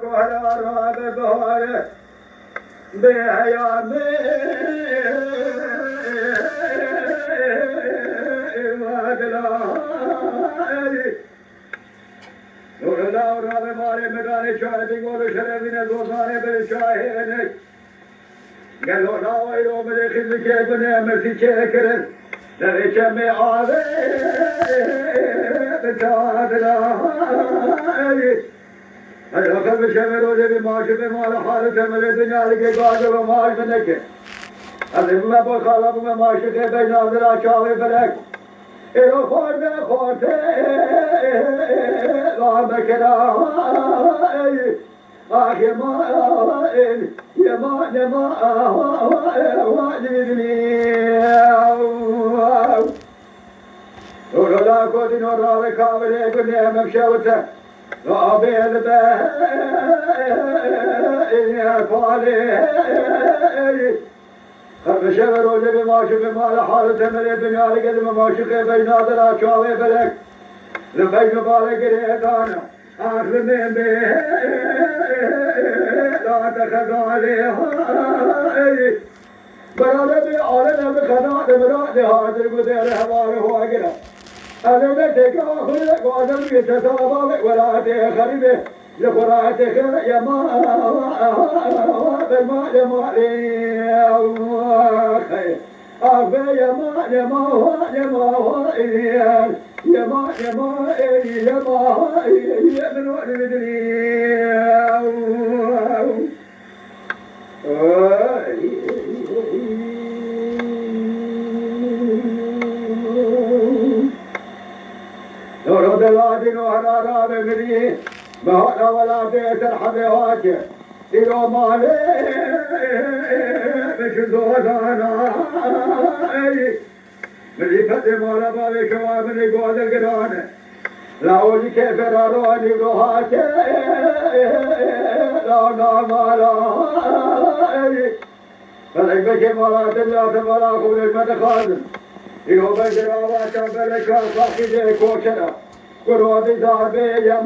ولا بهاره بهيامي نور الله وراب ماره مدان شاهدی گل شرفین دوستانه بر شاهدنک گل الله و ایرو مده خدمت که کنه مرسی چه کرد در چم آوه بتاد لای هر وقت بشم روزه به ماشه به مال حالت مل دنیا لگه گاجه و ماش نکه از این با خالا به ماشه که به نادر چاوه فلک ایرو خورده لا بکرای آخ یما لا كودي نور على كامل يقول لي مشوته رابيل به يا فالي خرج روجه بماشي بمال حالته من الدنيا لقد ماشي بين نادر شاوي بلك لبين بالك ريدانا آخر من به لا تخذ عليه برادر بي عالم بخنات مراد حاضر بدر حوار هو اگرا انا بتك اخر قادم يتسابق ولا تخرب لقرات خير يا ما بالما يا ما خير أبا يا ما يا ما يا ما يا ما يا ما يا ما يا من ولدني نور دلادي نهر بمدي ما ولا بيت الحبيوات إلو مالي بشدودانا مدي فتح مولا بابي شواب من يقود القران لاولي كيف راروني بروحاتي لا نامالا فلك بكي مولا دلات مولا قول المدخل إلو بجراواتا بلكا صاحي كوشنا قرودي زاربي يا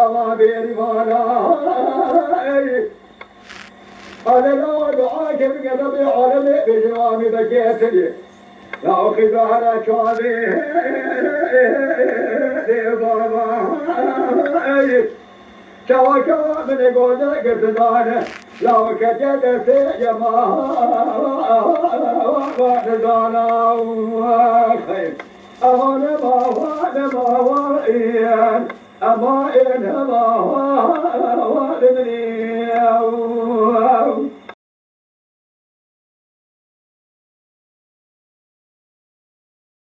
ما بيري مالا أنا لا دعاك بقلبي عالمي بجرامي بجيتني لا أخي ظهر شوابي بابا شوا من يقول قصدانه لو كجدت يا ما وقصدانا خير أنا ما وإن أما إن ما